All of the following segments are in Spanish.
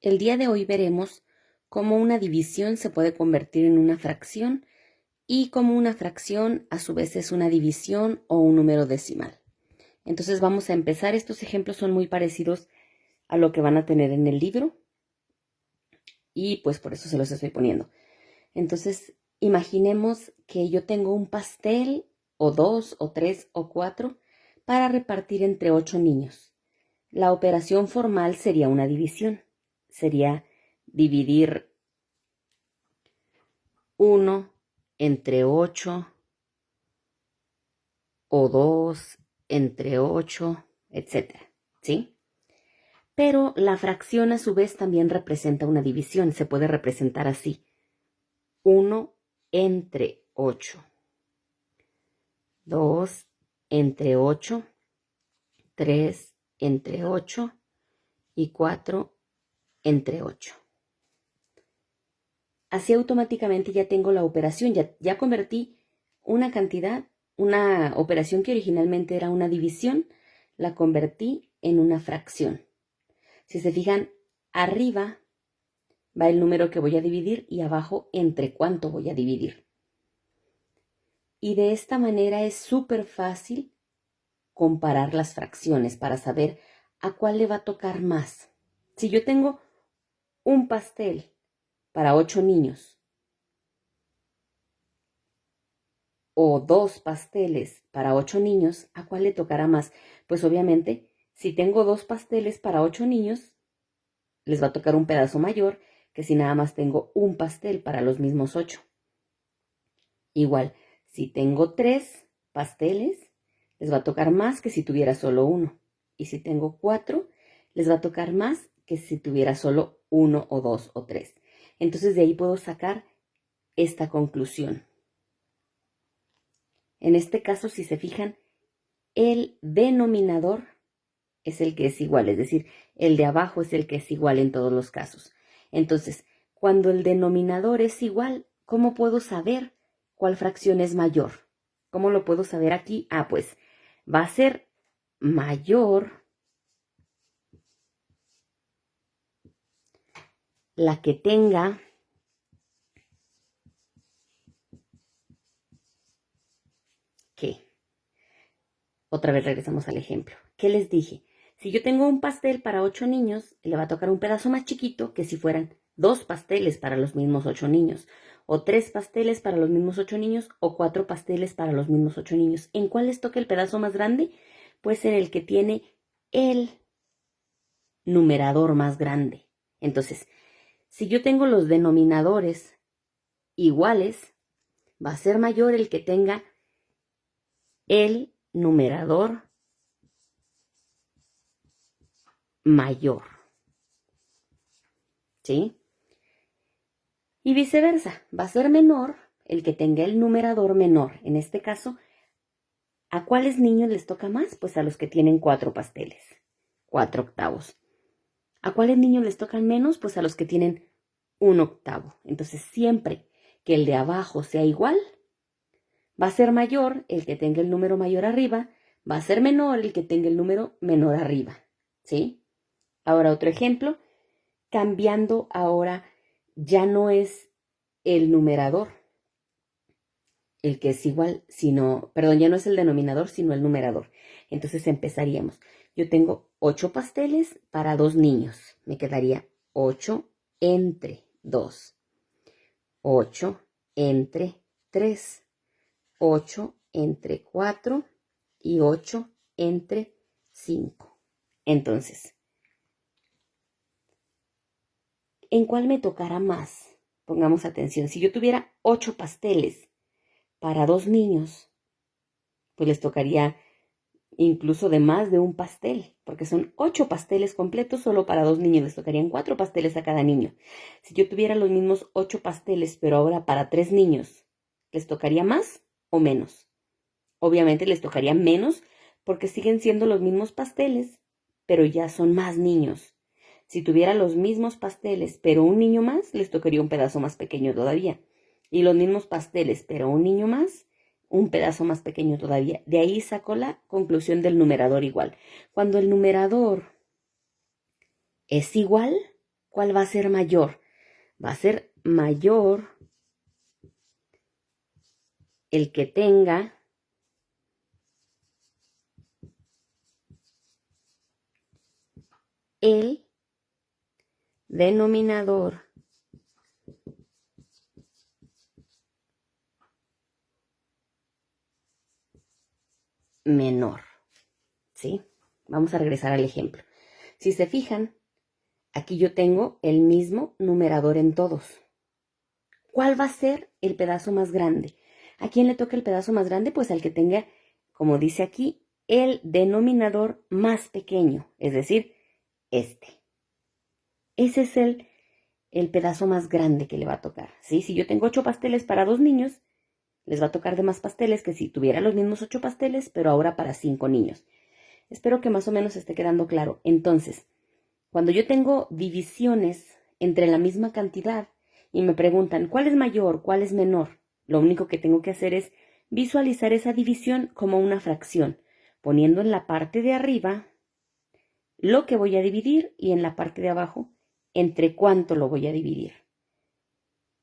El día de hoy veremos cómo una división se puede convertir en una fracción y cómo una fracción a su vez es una división o un número decimal. Entonces vamos a empezar. Estos ejemplos son muy parecidos a lo que van a tener en el libro y pues por eso se los estoy poniendo. Entonces imaginemos que yo tengo un pastel o 2 o 3 o 4 para repartir entre 8 niños. La operación formal sería una división. Sería dividir 1 entre 8 o 2 entre 8, etc. ¿Sí? Pero la fracción a su vez también representa una división. Se puede representar así. 1 entre 8. 2 entre 8. 3 entre 8. Y 4 entre 8. Así automáticamente ya tengo la operación. Ya convertí una cantidad, una operación que originalmente era una división, la convertí en una fracción. Si se fijan, arriba va el número que voy a dividir y abajo entre cuánto voy a dividir. Y de esta manera es súper fácil comparar las fracciones para saber a cuál le va a tocar más. Si yo tengo un pastel para 8 niños o 2 pasteles para 8 niños, ¿a cuál le tocará más? Pues obviamente, si tengo 2 pasteles para 8 niños, les va a tocar un pedazo mayor que si nada más tengo un pastel para los mismos 8. Igual, si tengo 3 pasteles, les va a tocar más que si tuviera solo uno. Y si tengo 4, les va a tocar más que si tuviera solo 1 o 2 o 3. Entonces de ahí puedo sacar esta conclusión. En este caso, si se fijan, el denominador es el que es igual, es decir, el de abajo es el que es igual en todos los casos. Entonces, cuando el denominador es igual, ¿cómo puedo saber cuál fracción es mayor? ¿Cómo lo puedo saber aquí? Pues va a ser mayor la que tenga ¿qué? Otra vez regresamos al ejemplo. ¿Qué les dije? Si yo tengo un pastel para 8 niños, le va a tocar un pedazo más chiquito que si fueran 2 pasteles para los mismos 8 niños, o 3 pasteles para los mismos 8 niños, o 4 pasteles para los mismos 8 niños. ¿En cuál les toca el pedazo más grande? Pues en el que tiene el numerador más grande. Entonces, si yo tengo los denominadores iguales, va a ser mayor el que tenga el numerador mayor. ¿Sí? Y viceversa, va a ser menor el que tenga el numerador menor. En este caso, ¿a cuáles niños les toca más? Pues a los que tienen 4 pasteles, 4 octavos. ¿A cuáles niños les tocan menos? Pues a los que tienen 1 octavo. Entonces, siempre que el de abajo sea igual, va a ser mayor el que tenga el número mayor arriba, va a ser menor el que tenga el número menor arriba. ¿Sí? Ahora otro ejemplo, cambiando ahora ya no es el numerador el que es igual, sino, perdón, ya no es el denominador, sino el numerador. Entonces empezaríamos. Yo tengo 8 pasteles para 2 niños. Me quedaría 8 entre 2. 8 entre 3. 8 entre 4 y 8 entre 5. Entonces, ¿en cuál me tocará más? Pongamos atención. Si yo tuviera 8 pasteles para 2 niños, pues les tocaría incluso de más de un pastel, porque son 8 pasteles completos solo para 2 niños, les tocarían 4 pasteles a cada niño. Si yo tuviera los mismos 8 pasteles, pero ahora para 3 niños, ¿les tocaría más o menos? Obviamente les tocaría menos porque siguen siendo los mismos pasteles, pero ya son más niños. Si tuviera los mismos pasteles, pero un niño más, les tocaría un pedazo más pequeño todavía. Y los mismos pasteles, pero un niño más, un pedazo más pequeño todavía. De ahí saco la conclusión del numerador igual. Cuando el numerador es igual, ¿cuál va a ser mayor? Va a ser mayor el que tenga el denominador menor, ¿sí? Vamos a regresar al ejemplo. Si se fijan, aquí yo tengo el mismo numerador en todos. ¿Cuál va a ser el pedazo más grande? ¿A quién le toca el pedazo más grande? Pues al que tenga, como dice aquí, el denominador más pequeño, es decir, este. Ese es el pedazo más grande que le va a tocar, ¿sí? Si yo tengo 8 pasteles para 2 niños, les va a tocar de más pasteles que si tuviera los mismos 8 pasteles, pero ahora para 5 niños. Espero que más o menos esté quedando claro. Entonces, cuando yo tengo divisiones entre la misma cantidad y me preguntan cuál es mayor, cuál es menor, lo único que tengo que hacer es visualizar esa división como una fracción, poniendo en la parte de arriba lo que voy a dividir y en la parte de abajo entre cuánto lo voy a dividir.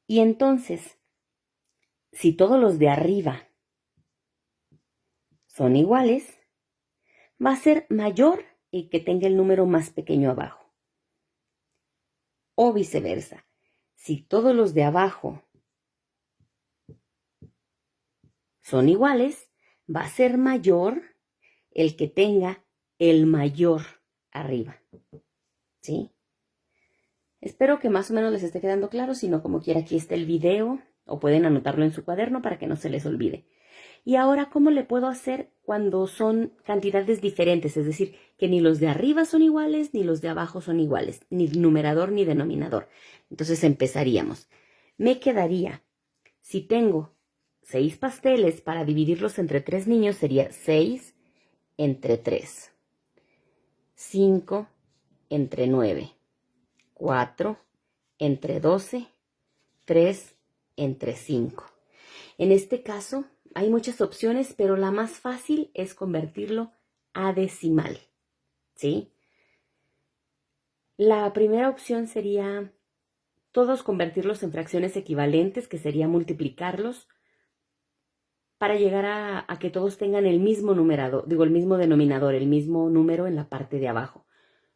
Y entonces, si todos los de arriba son iguales, va a ser mayor el que tenga el número más pequeño abajo. O viceversa, si todos los de abajo son iguales, va a ser mayor el que tenga el mayor arriba. ¿Sí? Espero que más o menos les esté quedando claro, si no, como quiera, aquí está el video o pueden anotarlo en su cuaderno para que no se les olvide. Y ahora, ¿cómo le puedo hacer cuando son cantidades diferentes? Es decir, que ni los de arriba son iguales, ni los de abajo son iguales, ni numerador ni denominador. Entonces empezaríamos. Me quedaría, si tengo 6 pasteles para dividirlos entre 3 niños, sería 6 entre 3. 5 entre 9. 4 entre 12. 3 entre 5. En este caso, hay muchas opciones, pero la más fácil es convertirlo a decimal, ¿sí? La primera opción sería todos convertirlos en fracciones equivalentes, que sería multiplicarlos para llegar a que todos tengan el mismo numerador, el mismo denominador, el mismo número en la parte de abajo.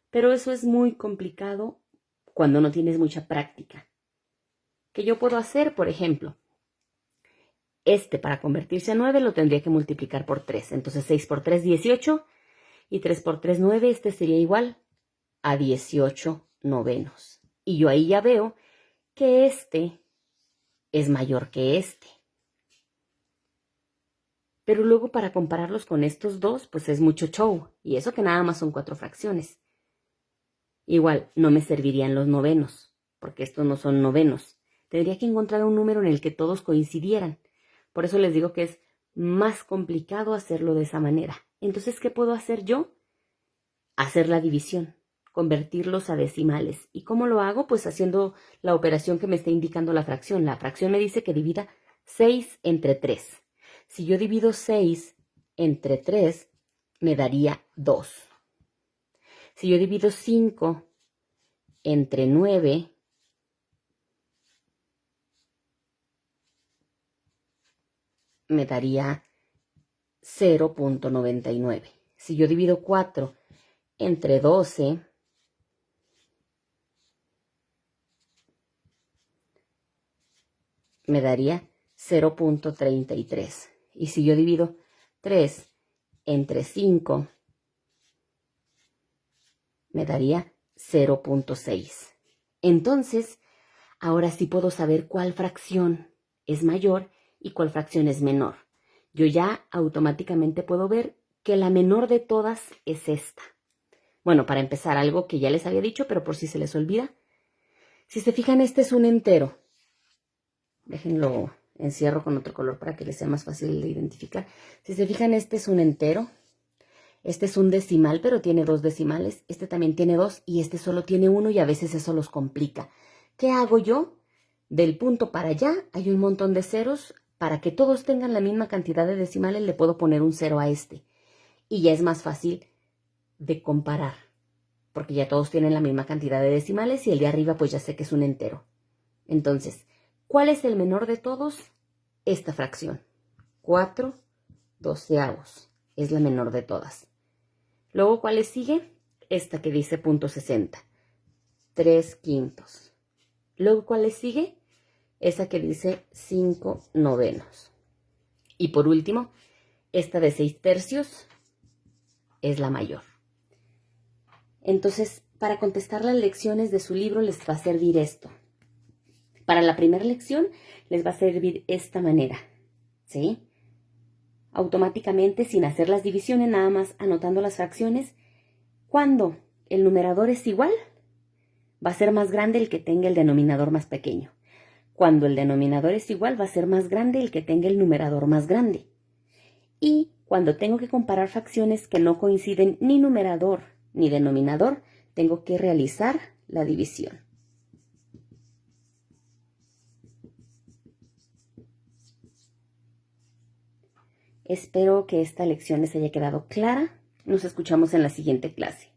Pero eso es muy complicado cuando no tienes mucha práctica. ¿Qué yo puedo hacer? Por ejemplo, para convertirse a 9 lo tendría que multiplicar por 3. Entonces 6 por 3, 18. Y 3 por 3, 9. Este sería igual a 18 novenos. Y yo ahí ya veo que este es mayor que este. Pero luego para compararlos con estos dos, pues es mucho show. Y eso que nada más son 4 fracciones. Igual, no me servirían los novenos, porque estos no son novenos. Tendría que encontrar un número en el que todos coincidieran. Por eso les digo que es más complicado hacerlo de esa manera. Entonces, ¿qué puedo hacer yo? Hacer la división, convertirlos a decimales. ¿Y cómo lo hago? Pues haciendo la operación que me está indicando la fracción. La fracción me dice que divida 6 entre 3. Si yo divido 6 entre 3, me daría 2. Si yo divido 5 entre 9, me daría 0.99. Si yo divido 4 entre 12, me daría 0.33. Y si yo divido 3 entre 5, me daría 0.6. Entonces, ahora sí puedo saber cuál fracción es mayor y cuál fracción es menor. Yo ya automáticamente puedo ver que la menor de todas es esta. Bueno, para empezar, algo que ya les había dicho, pero por si se les olvida. Si se fijan, este es un entero. Déjenlo encierro con otro color para que les sea más fácil de identificar. Si se fijan, este es un entero. Este es un decimal, pero tiene 2 decimales. Este también tiene 2 y este solo tiene 1 y a veces eso los complica. ¿Qué hago yo? Del punto para allá hay un montón de ceros. Para que todos tengan la misma cantidad de decimales le puedo poner un 0 a este. Y ya es más fácil de comparar. porque ya todos tienen la misma cantidad de decimales y el de arriba pues ya sé que es un entero. Entonces, ¿cuál es el menor de todos? Esta fracción. 4/12 es la menor de todas. Luego, ¿cuál le sigue? Esta que dice .60. 3/5. Luego, ¿cuál le sigue? Esa que dice 5/9. Y por último, esta de 6/3 es la mayor. Entonces, para contestar las lecciones de su libro les va a servir esto. Para la primera lección les va a servir esta manera, ¿sí? Automáticamente, sin hacer las divisiones, nada más anotando las fracciones, cuando el numerador es igual, va a ser más grande el que tenga el denominador más pequeño. Cuando el denominador es igual, va a ser más grande el que tenga el numerador más grande. Y cuando tengo que comparar fracciones que no coinciden ni numerador ni denominador, tengo que realizar la división. Espero que esta lección les haya quedado clara. Nos escuchamos en la siguiente clase.